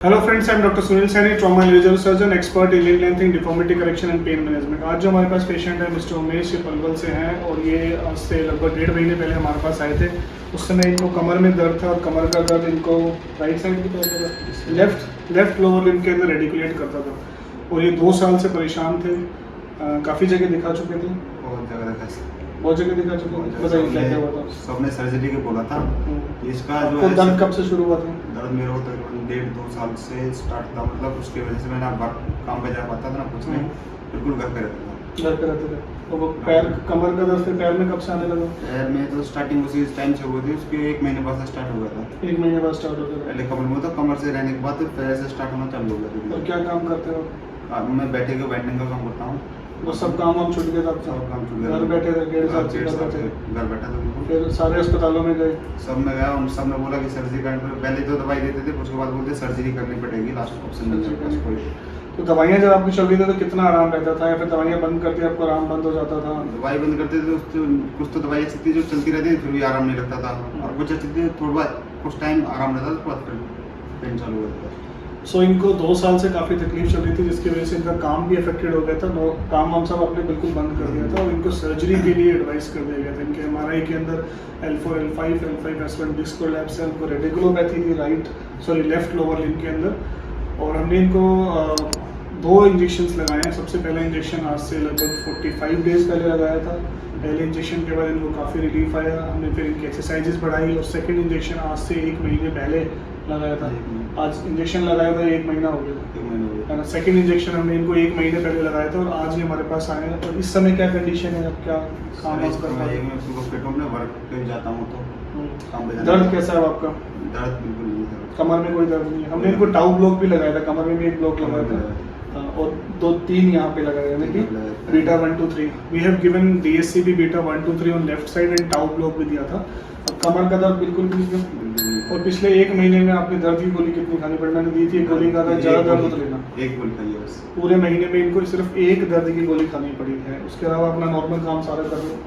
Hello friends, I am doctor Sunil Saini, trauma laser surgeon, expert in leg lengthening, deformity correction and pain management. आज जो हमारे पास patient है mister Umesh, ये पलवल से हैं और ये आज से लगभग 1.5 महीने पहले हमारे पास आए थे। उस समय इनको कमर में दर्द था और कमर का दर्द इनको राइट साइड की तरफ लेफ्ट लोअर लिम्ब के अंदर रेडिकुलेट करता था और ये 2 साल से परेशान थे। काफ़ी जगह दिखा चुके थे, बहुत जगह दिखा चुके हैं। बताइए क्या क्या हुआ था? सबने सर्जरी के बोला था। इसका जो आपको दर्द कब से शुरू हुआ था? दर्द मेरे को तकरीबन 1.5-2 साल से स्टार्ट था। मतलब उसकी वजह से मैंने वर्क काम पे जा पाता था ना, कुछ नहीं, बिल्कुल घर पे रहता था। घर पे रहते थे। तो वो पैर कमर का दर्द फिर पैर में कब से आने लगा? पैर में तो स्टार्टिंग उसी टाइम से हुई थी, उसके 1 महीने बाद से स्टार्ट हो गया था। 1 महीने बाद स्टार्ट हो गया? पहले कमर में था, कमर से रहने के बाद तो पैर से स्टार्ट होना चालू हो गया था। और क्या काम करते हो? मैं बैठे के वेल्डिंग का काम करता हूँ। वो सब काम हम छूट गए था? सब काम छूट गया। घर बैठे थे 1.5 साल से? घर बैठा था बिल्कुल। फिर सारे अस्पतालों में गए? सब में गया, उन सब ने बोला कि सर्जरी करनी पड़ेगी। पहले तो दवाई देते थे, उसके बाद बोलते सर्जरी करनी पड़ेगी, लास्ट ऑप्शन नहीं कोई। तो दवाइयाँ जब आपकी चल रही थी तो कितना आराम रहता था, या फिर दवाइयाँ बंद करती आपको आराम बंद हो जाता था? दवाई बंद करते थे तो कुछ तो दवाई ऐसी थी जो चलती रहती थी, फिर भी आराम नहीं लगता था। और कुछ ऐसी थी थोड़ा बहुत कुछ टाइम आराम रहता था, उसके बाद फिर पेन चालू हो जाता था। सो इनको 2 साल से काफ़ी तकलीफ चल रही थी, जिसकी वजह से इनका काम भी अफेक्टेड हो गया था। काम हम सब अपने बिल्कुल बंद कर दिया था और इनको सर्जरी के लिए एडवाइस कर दिया गया था। इनके MRI के अंदर L4, L5, L5S1 disc prolapse है, उनको रेडिकुलोपैथी थी लेफ्ट लोअर लिम्ब के अंदर। और हमने इनको 2 इंजेक्शंस लगाए हैं। सबसे पहला इंजेक्शन आज से लगभग 45 डेज पहले लगाया था। पहले इंजेक्शन के बाद इनको काफ़ी रिलीफ आया। हमने फिर इनकी एक्सरसाइजेस बढ़ाई और सेकंड इंजेक्शन आज से 1 महीने पहले लगाया था। आज इंजेक्शन लगाया था 1 महीना हो गया। सेकंड इंजेक्शन हमने इनको 1 महीने पहले लगाया था और आज ये हमारे पास आए हैं। और इस समय क्या कंडीशन है, अब क्या काम वाम कर रहे हैं? मैं सुबह फिट हूँ, मैं वर्क पे जाता हूँ तो काम पे जाता हूँ। दर्द कैसा है आपका? दर्द बिल्कुल नहीं है। कमर में कोई दर्द नहीं है? हमने इनको टाउ ब्लॉक भी लगाया था, कमर में भी एक ब्लॉक लगाया था। और 2-3 यहाँ पे लगाए हैं कि beta 1 2 3। We have given DSCB beta 1 2 3 on left side and tau block भी दिया था। अब कमर का दर्द बिल्कुल भी नहीं है। और पिछले 1 महीने में आपने दर्द की गोली कितनी खानी पड़ी? मैंने दी थी एक गोली, का था ज़्यादा दर्द मत लेना। एक गोली खाई है बस। पूरे महीने में इनको सिर्फ 1 दर्द की गोली खानी पड़ी है। उसके अलावा अपना नॉर्मल काम सारा कर रहे हो,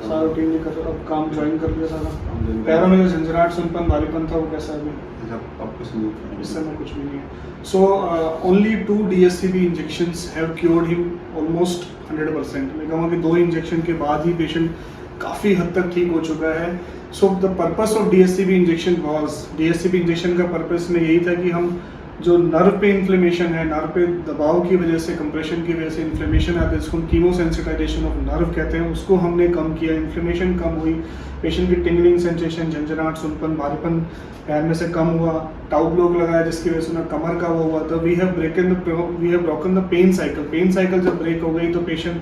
सारा रूटीन भी कर रहे हो। अब काम ज्वाइन कर लिया सारा। पैरों में जो झंझनाहट, सुनपन, भारीपन था वो कैसा है अभी? अब कुछ नहीं है, इस समय कुछ भी नहीं है। So only 2 DSCB injections have cured him almost 100%। मैं कहूँगा कि 2 इंजेक्शन के बाद ही पेशेंट काफ़ी हद तक ठीक हो चुका है। So the purpose of DSCB injection DSCB injection का पर्पस में यही था कि हम जो नर्व पे इन्फ्लेमेशन है, नर्व पे दबाव की वजह से, कंप्रेशन की वजह से इन्फ्लेमेशन आता है, जिसको हम कीमोसेंसिटाइजेशन ऑफ नर्व कहते हैं, उसको हमने कम किया। इन्फ्लेमेशन कम हुई, पेशेंट की टिंगलिंग सेंसेशन, झंझनाहट, सुनपन, भारीपन पैर में से कम हुआ। टाउ ब्लॉक लगाया जिसकी वजह से ना कमर का वो हुआ। तो we have broken the pain cycle. Pain cycle जब ब्रेक हो गई तो पेशेंट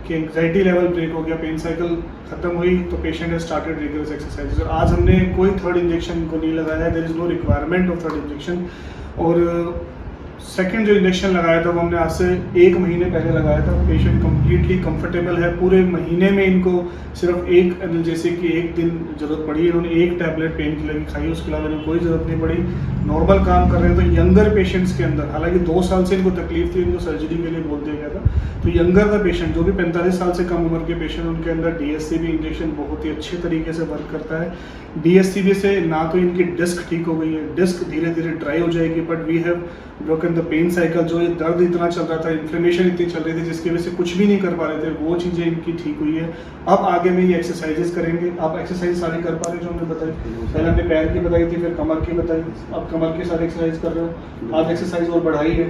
की एंग्जाइटी लेवल ब्रेक हो गया, पेन साइकिल खत्म हुई तो patient has started rigorous exercises. और आज हमने कोई थर्ड इंजेक्शन को नहीं लगाया, there is no requirement of third injection. और सेकंड जो इंजेक्शन लगाया था वो हमने आज से 1 महीने पहले लगाया था। पेशेंट कम्प्लीटली कंफर्टेबल है। पूरे महीने में इनको सिर्फ एक एनाल्जेसिक की 1 दिन ज़रूरत पड़ी है। उन्होंने 1 टैबलेट पेन किलर की खाई, उसके अलावा इन्हें कोई ज़रूरत नहीं पड़ी। नॉर्मल काम कर रहे हैं। तो यंगर पेशेंट्स के अंदर, हालांकि 2 साल से इनको तकलीफ थी, इनको सर्जरी के लिए बोल दिया गया था, तो यंगर द पेशेंट, जो भी 45 साल से कम उम्र के पेशेंट, उनके अंदर DSCB इंजेक्शन बहुत ही अच्छे तरीके से वर्क करता है। DSCB से ना तो इनकी डिस्क ठीक हो गई है, डिस्क धीरे धीरे ड्राई हो जाएगी, but we have broken the pain cycle. जो ये दर्द इतना चल रहा था, इन्फ्लेमेशन इतनी चल रही थी जिसकी वजह से कुछ भी नहीं कर पा रहे थे, वो चीज़ें इनकी ठीक हुई है। अब आगे में ये एक्सरसाइजेस करेंगे। आप एक्सरसाइज सारी कर पा रहे हो जो हमने बताई? पहले हमने पैर की बताई थी, फिर कमर की बताई, अब कमर की सारी एक्सरसाइज कर रहे हो। आज एक्सरसाइज और बढ़ाई है,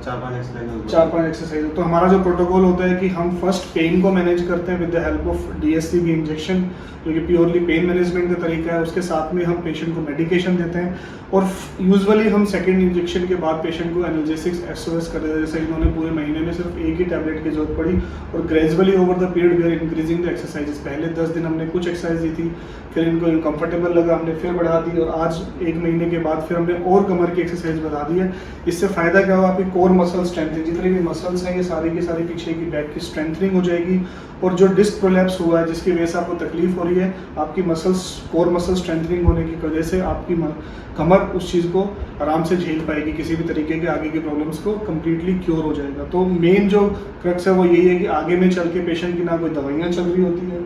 4-5 एक्सरसाइज। तो हमारा जो प्रोटोकॉल होता है कि हम फर्स्ट पेन को मैनेज करते हैं with the help of DSCB injection, जो कि प्योरली पेन मैनेजमेंट का तरीका है। उसके साथ में हम पेशेंट को मेडिकेशन देते हैं और यूजुअली हम सेकंड इंजेक्शन के बाद पेशेंट को एनाल्जेसिक्स SOS कर देते हैं। जैसे इन्होंने पूरे महीने में सिर्फ 1 ही टैबलेट की जरूरत पड़ी और gradually over the period we are increasing the exercises. पहले 10 दिन हमने कुछ एक्सरसाइज दी थी, फिर इनको कंफर्टेबल लगा, हमने फिर बढ़ा दी और आज 1 महीने के बाद फिर हमने और कमर की एक्सरसाइज बढ़ा दी है। इससे फ़ायदा क्या हुआ? आपकी कोर मसल स्ट्रेंथनिंग, जितने भी मसल्स हैं ये सारी की सारी पीछे की बैक की स्ट्रेंथनिंग हो जाएगी। और जो डिस्क प्रोलैप्स हुआ है जिसकी वजह से आपको तकलीफ हो रही है, आपकी मसल्स, कोर मसल स्ट्रेंथनिंग होने की वजह से आपकी कमर उस चीज़ को आराम से झेल पाएगी, किसी भी तरीके के आगे की प्रॉब्लम्स को कम्प्लीटली क्योर हो जाएगा। तो मेन जो क्रक्स है वो यही है कि आगे में चल के पेशेंट की ना कोई दवाइयाँ चल रही होती है,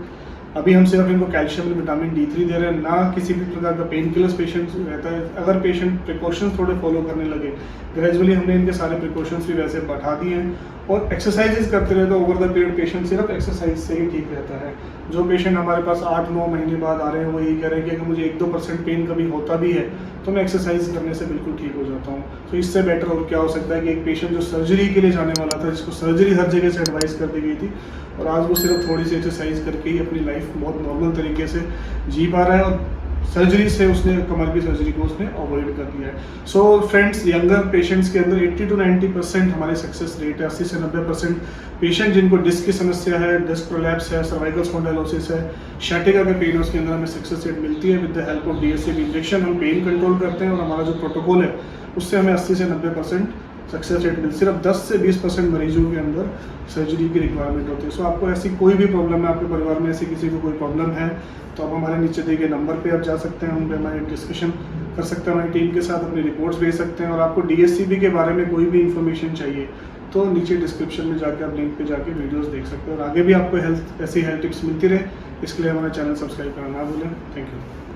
अभी हम सिर्फ इनको कैल्शियम और विटामिन D3 दे रहे हैं, ना किसी भी प्रकार का पेन किलर्स पेशेंट रहता है। अगर पेशेंट प्रिकॉशंस थोड़े फॉलो करने लगे, ग्रेजुअली हमने इनके सारे प्रिकॉशंस भी वैसे बढ़ा दिए हैं और एक्सरसाइजेज करते रहे तो ओवर द पीरियड पेशेंट सिर्फ एक्सरसाइज से ही ठीक रहता है। जो पेशेंट हमारे पास 8-9 महीने बाद आ रहे हैं वो यही कह रहे हैं कि अगर मुझे 1-2% पेन कभी होता भी है तो मैं एक्सरसाइज करने से बिल्कुल ठीक हो जाता हूँ। तो इससे बेटर और क्या हो सकता है कि एक पेशेंट जो सर्जरी के लिए जाने वाला था, जिसको सर्जरी हर जगह से एडवाइस कर दी गई थी, और आज वो सिर्फ थोड़ी सी एक्सरसाइज करके ही अपनी लाइफ बहुत नॉर्मल तरीके से जी पा रहा है और सर्जरी से उसने कमर की सर्जरी को उसने अवॉइड कर दिया है। सो फ्रेंड्स, यंगर पेशेंट्स के अंदर 80 to 90% हमारी सक्सेस रेट है। 80 से 90% पेशेंट जिनको डिस्क की समस्या है, डिस्क प्रोलैप्स है, सर्वाइकल स्पॉन्डिलोसिस है, शैटिका का पेन है, उसके अंदर हमें सक्सेस रेट मिलती है। With the help of DSCB injection हम पेन कंट्रोल करते हैं और हमारा जो प्रोटोकॉल है उससे हमें 80 से 90% सक्सेस रेट मिलती है। सिर्फ 10 से 20% मरीजों के अंदर सर्जरी की रिक्वायरमेंट होती है। सो आपको ऐसी कोई भी प्रॉब्लम है, आपके परिवार में ऐसी किसी को कोई प्रॉब्लम है, तो आप हमारे नीचे दिए गए नंबर पे आप जा सकते हैं, उन पे हमारे डिस्कशन कर सकते हैं, हमारी टीम के साथ अपनी रिपोर्ट्स भेज सकते हैं। और आपको DSCB के बारे में कोई भी इन्फॉर्मेशन चाहिए तो नीचे डिस्क्रिप्शन में जाकर आप लिंक पे जाके वीडियोस देख सकते हैं। और आगे भी आपको ऐसी हेल्थ टिप्स मिलती रहे, इसके लिए हमारा चैनल सब्सक्राइब करना ना भूलें। Thank you.